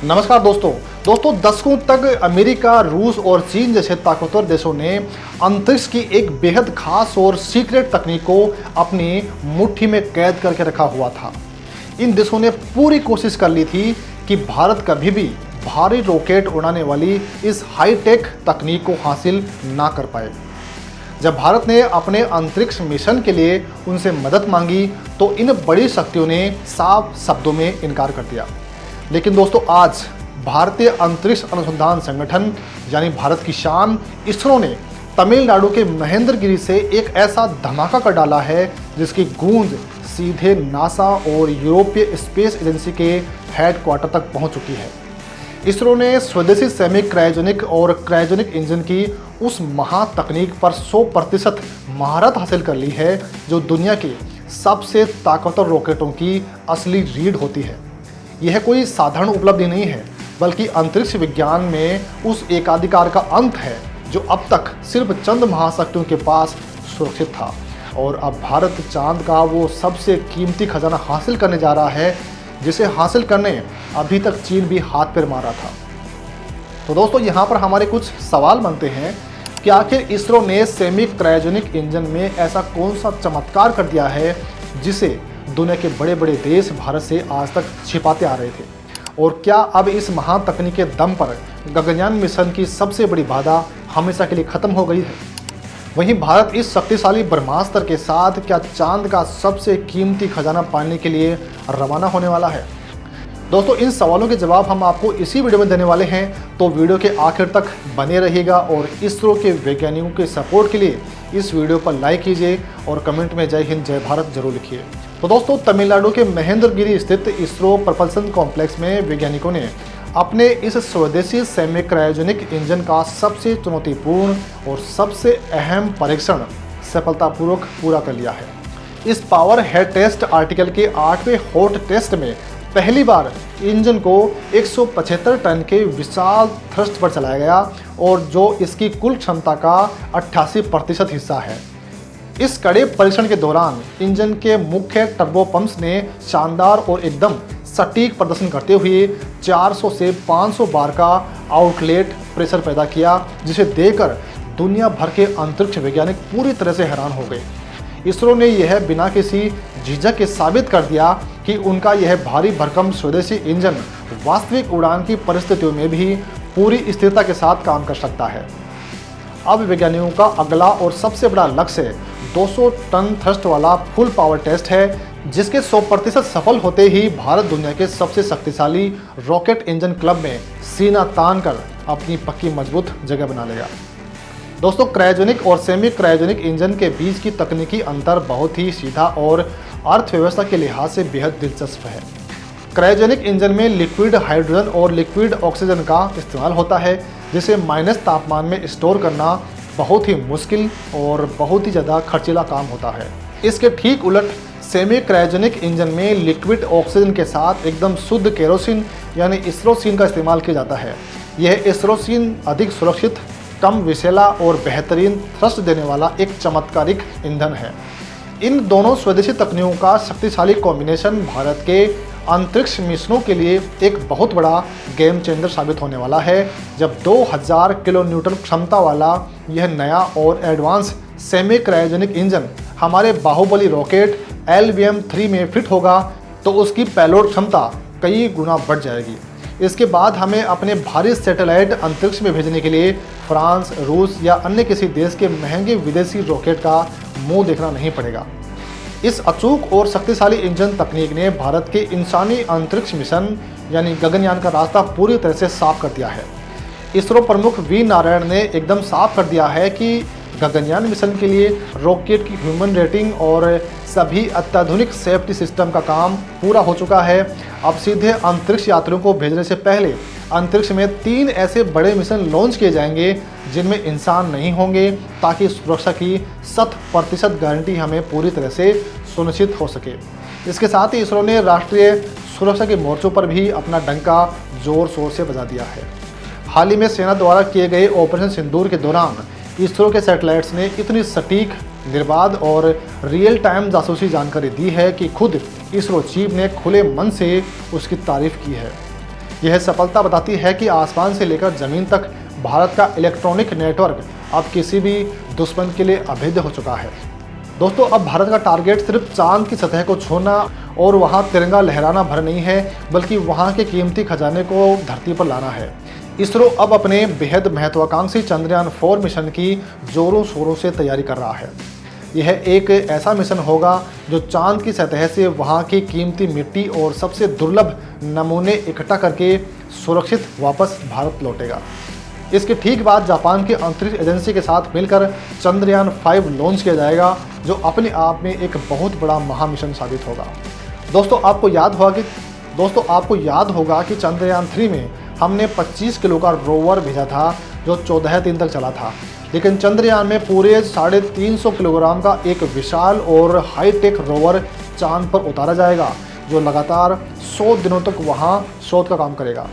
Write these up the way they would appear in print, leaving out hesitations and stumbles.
नमस्कार दोस्तों दशकों तक अमेरिका, रूस और चीन जैसे ताकतवर देशों ने अंतरिक्ष की एक बेहद खास और सीक्रेट तकनीक को अपनी मुट्ठी में कैद करके रखा हुआ था। इन देशों ने पूरी कोशिश कर ली थी कि भारत कभी भी भारी रॉकेट उड़ाने वाली इस हाईटेक तकनीक को हासिल ना कर पाए। जब भारत ने अपने अंतरिक्ष मिशन के लिए उनसे मदद मांगी तो इन बड़ी शक्तियों ने साफ शब्दों में इनकार कर दिया। लेकिन दोस्तों, आज भारतीय अंतरिक्ष अनुसंधान संगठन यानी भारत की शान इसरो ने तमिलनाडु के महेंद्रगिरी से एक ऐसा धमाका कर डाला है जिसकी गूंज सीधे नासा और यूरोपीय स्पेस एजेंसी के हेडक्वार्टर तक पहुंच चुकी है। इसरो ने स्वदेशी सेमी क्रायोजेनिक और क्रायोजेनिक इंजन की उस महातकनीक पर 100% महारत हासिल कर ली है जो दुनिया के सबसे ताकतवर रॉकेटों की असली रीढ़ होती है। यह कोई साधारण उपलब्धि नहीं है, बल्कि अंतरिक्ष विज्ञान में उस एकाधिकार का अंत है जो अब तक सिर्फ चंद महाशक्तियों के पास सुरक्षित था। और अब भारत चांद का वो सबसे कीमती खजाना हासिल करने जा रहा है जिसे हासिल करने अभी तक चीन भी हाथ पैर मारा था। तो दोस्तों, यहाँ पर हमारे कुछ सवाल बनते हैं कि आखिर इसरो ने सेमी क्रायोजेनिक इंजन में ऐसा कौन सा चमत्कार कर दिया है जिसे दुनिया के बड़े बड़े देश भारत से आज तक छिपाते आ रहे थे। और क्या अब इस महान तकनीक के दम पर गगनयान मिशन की सबसे बड़ी बाधा हमेशा के लिए खत्म हो गई है? वहीं भारत इस शक्तिशाली ब्रह्मास्त्र के साथ क्या चांद का सबसे कीमती खजाना पाने के लिए रवाना होने वाला है? दोस्तों, इन सवालों के जवाब हम आपको इसी वीडियो में देने वाले हैं, तो वीडियो के आखिर तक बने रहिएगा और इसरो के वैज्ञानिकों के सपोर्ट के लिए इस वीडियो पर लाइक कीजिए और कमेंट में जय हिंद जय भारत जरूर लिखिए। तो दोस्तों, तमिलनाडु के महेंद्रगिरी स्थित इसरो प्रपल्सन कॉम्प्लेक्स में वैज्ञानिकों ने अपने इस स्वदेशी सेमी क्रायोजेनिक इंजन का सबसे चुनौतीपूर्ण और सबसे अहम परीक्षण सफलतापूर्वक पूरा कर लिया है। इस पावर हेड टेस्ट आर्टिकल के 8वें हॉट टेस्ट में पहली बार इंजन को 175 टन के विशाल थ्रस्ट पर चलाया गया और जो इसकी कुल क्षमता का 88% हिस्सा है। इस कड़े परीक्षण के दौरान इंजन के मुख्य टर्बो पंप्स ने शानदार और एकदम सटीक प्रदर्शन करते हुए 400 से 500 बार का आउटलेट प्रेशर पैदा किया, जिसे देखकर दुनिया भर के अंतरिक्ष वैज्ञानिक पूरी तरह से हैरान हो गए। इसरो ने यह बिना किसी झिझक के साबित कर दिया कि उनका यह भारी भरकम स्वदेशी इंजन वास्तविक उड़ान की परिस्थितियों में भी पूरी स्थिरता के साथ काम कर सकता है। अब वैज्ञानिकों का अगला और सबसे बड़ा लक्ष्य 200 टन थ्रस्ट वाला फुल पावर टेस्ट है, जिसके 100% सफल होते ही भारत दुनिया के सबसे शक्तिशाली रॉकेट इंजन क्लब में सीना तान कर अपनी पक्की मजबूत जगह बना लेगा। दोस्तों, क्रायोजेनिक और सेमी क्रायोजेनिक इंजन के बीच की तकनीकी अंतर बहुत ही सीधा और अर्थव्यवस्था के लिहाज से बेहद दिलचस्प है। क्रायोजेनिक इंजन में लिक्विड हाइड्रोजन और लिक्विड ऑक्सीजन का इस्तेमाल होता है, जिसे माइनस तापमान में स्टोर करना बहुत ही मुश्किल और बहुत ही ज़्यादा खर्चीला काम होता है। इसके ठीक उलट सेमी क्रायोजेनिक इंजन में लिक्विड ऑक्सीजन के साथ एकदम शुद्ध केरोसिन यानी इसरोसिन का इस्तेमाल किया जाता है। यह इसरोसिन अधिक सुरक्षित, कम विषैला और बेहतरीन थ्रस्ट देने वाला एक चमत्कारिक ईंधन है। इन दोनों स्वदेशी तकनीकों का शक्तिशाली कॉम्बिनेशन भारत के अंतरिक्ष मिशनों के लिए एक बहुत बड़ा गेम चेंजर साबित होने वाला है, जब 2000 किलो न्यूटन क्षमता वाला यह नया और एडवांस सेमी क्रायोजेनिक इंजन हमारे बाहुबली रॉकेट LVM-3 में फिट होगा तो उसकी पेलोड क्षमता कई गुना बढ़ जाएगी। इसके बाद हमें अपने भारी सैटेलाइट अंतरिक्ष में भेजने के लिए फ्रांस, रूस या अन्य किसी देश के महंगे विदेशी रॉकेट का मुंह देखना नहीं पड़ेगा। इस अचूक और शक्तिशाली इंजन तकनीक ने भारत के इंसानी अंतरिक्ष मिशन यानी गगनयान का रास्ता पूरी तरह से साफ कर दिया है। इसरो प्रमुख वी नारायण ने एकदम साफ कर दिया है कि गगनयान मिशन के लिए रॉकेट की ह्यूमन रेटिंग और सभी अत्याधुनिक सेफ्टी सिस्टम का काम पूरा हो चुका है। अब सीधे अंतरिक्ष यात्रियों को भेजने से पहले अंतरिक्ष में 3 ऐसे बड़े मिशन लॉन्च किए जाएंगे जिनमें इंसान नहीं होंगे, ताकि सुरक्षा की 100% गारंटी हमें पूरी तरह से सुनिश्चित हो सके। इसके साथ ही इसरो ने राष्ट्रीय सुरक्षा के मोर्चों पर भी अपना डंका जोर शोर से बजा दिया है। हाल ही में सेना द्वारा किए गए ऑपरेशन सिंदूर के दौरान इसरो के सैटेलाइट्स ने इतनी सटीक, निर्बाध और रियल टाइम जासूसी जानकारी दी है कि खुद इसरो चीफ ने खुले मन से उसकी तारीफ की है। यह सफलता बताती है कि आसमान से लेकर जमीन तक भारत का इलेक्ट्रॉनिक नेटवर्क अब किसी भी दुश्मन के लिए अभेद्य हो चुका है। दोस्तों, अब भारत का टारगेट सिर्फ चांद की सतह को छूना और वहां तिरंगा लहराना भर नहीं है, बल्कि वहां के कीमती खजाने को धरती पर लाना है। इसरो अब अपने बेहद महत्वाकांक्षी चंद्रयान 4 मिशन की जोरों शोरों से तैयारी कर रहा है। यह एक ऐसा मिशन होगा जो चांद की सतह से वहां की कीमती मिट्टी और सबसे दुर्लभ नमूने इकट्ठा करके सुरक्षित वापस भारत लौटेगा। इसके ठीक बाद जापान की अंतरिक्ष एजेंसी के साथ मिलकर चंद्रयान 5 लॉन्च किया जाएगा, जो अपने आप में एक बहुत बड़ा महामिशन साबित होगा। दोस्तों, आपको याद होगा कि चंद्रयान 3 में हमने 25 किलो का रोवर भेजा था जो 14 दिन तक चला था, लेकिन चंद्रयान में पूरे 350 किलोग्राम का एक विशाल और हाईटेक रोवर चांद पर उतारा जाएगा, जो लगातार 100 दिनों तक वहां शोध का काम करेगा।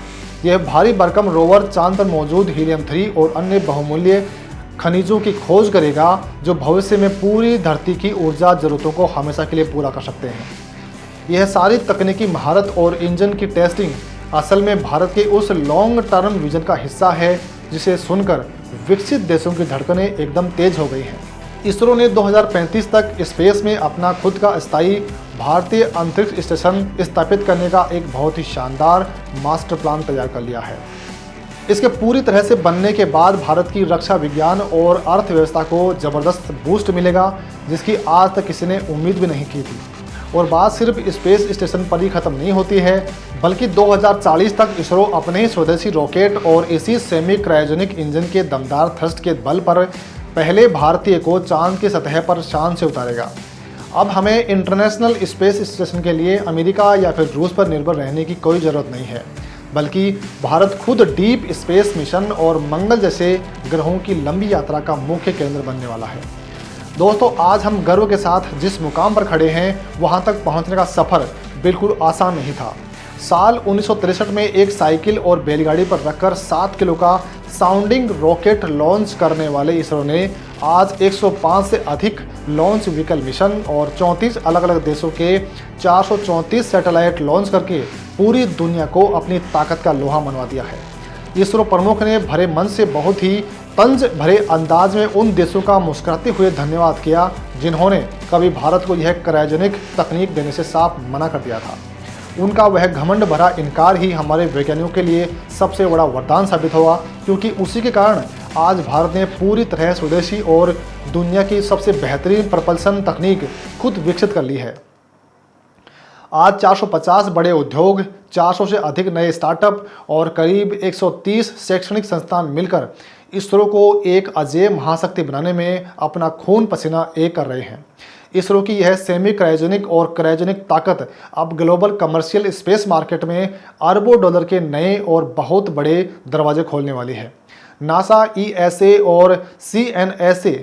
यह भारी भरकम रोवर चांद पर मौजूद हीलियम 3 और अन्य बहुमूल्य खनिजों की खोज करेगा, जो भविष्य में पूरी धरती की ऊर्जा जरूरतों को हमेशा के लिए पूरा कर सकते हैं। यह सारी तकनीकी महारत और इंजन की टेस्टिंग असल में भारत के उस लॉन्ग टर्म विजन का हिस्सा है, जिसे सुनकर विकसित देशों की धड़कनें एकदम तेज हो गई हैं। इसरो ने 2035 तक स्पेस में अपना खुद का स्थायी भारतीय अंतरिक्ष स्टेशन स्थापित करने का एक बहुत ही शानदार मास्टर प्लान तैयार कर लिया है। इसके पूरी तरह से बनने के बाद भारत की रक्षा विज्ञान और अर्थव्यवस्था को जबरदस्त बूस्ट मिलेगा, जिसकी आज तक किसी ने उम्मीद भी नहीं की थी। और बात सिर्फ स्पेस स्टेशन पर ही खत्म नहीं होती है, बल्कि 2040 तक इसरो अपने स्वदेशी रॉकेट और इसी सेमी क्रायोजेनिक इंजन के दमदार थ्रस्ट के बल पर पहले भारतीय को चांद की सतह पर शान से उतारेगा। अब हमें इंटरनेशनल स्पेस स्टेशन के लिए अमेरिका या फिर रूस पर निर्भर रहने की कोई ज़रूरत नहीं है, बल्कि भारत खुद डीप स्पेस मिशन और मंगल जैसे ग्रहों की लंबी यात्रा का मुख्य केंद्र बनने वाला है। दोस्तों, आज हम गर्व के साथ जिस मुकाम पर खड़े हैं, वहां तक पहुंचने का सफ़र बिल्कुल आसान नहीं था। साल 1963 में एक साइकिल और बैलगाड़ी पर रखकर 7 किलो का साउंडिंग रॉकेट लॉन्च करने वाले इसरो ने आज 105 से अधिक लॉन्च व्हीकल मिशन और 34 अलग अलग देशों के 434 सैटेलाइट लॉन्च करके पूरी दुनिया को अपनी ताकत का लोहा मनवा दिया है। इसरो प्रमुख ने भरे मन से बहुत ही तंज भरे अंदाज में उन देशों का मुस्कुराते हुए धन्यवाद किया, जिन्होंने कभी भारत को यह क्रायोजेनिक तकनीक देने से साफ मना कर दिया था। उनका वह घमंड भरा इनकार ही हमारे वैज्ञानिकों के लिए सबसे बड़ा वरदान साबित हुआ, क्योंकि उसी के कारण आज भारत ने पूरी तरह स्वदेशी और दुनिया की सबसे बेहतरीन प्रपल्सन तकनीक खुद विकसित कर ली है। आज 450 बड़े उद्योग, 400 से अधिक नए स्टार्टअप और करीब 130 शैक्षणिक संस्थान मिलकर इसरो को एक अजेय महाशक्ति बनाने में अपना खून पसीना एक कर रहे हैं। इसरो की यह सेमी क्रायोजेनिक और क्रायोजेनिक ताकत अब ग्लोबल कमर्शियल स्पेस मार्केट में अरबों डॉलर के नए और बहुत बड़े दरवाजे खोलने वाली है। नासा, ESA और CNSA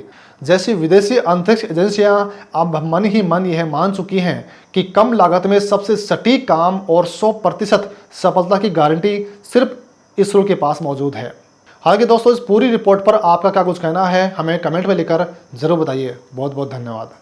जैसी विदेशी अंतरिक्ष एजेंसियां अब मन ही मन यह मान चुकी हैं कि कम लागत में सबसे सटीक काम और 100% सफलता की गारंटी सिर्फ इसरो के पास मौजूद है। हालांकि दोस्तों, इस पूरी रिपोर्ट पर आपका क्या कुछ कहना है, हमें कमेंट में लिखकर जरूर बताइए। बहुत बहुत धन्यवाद।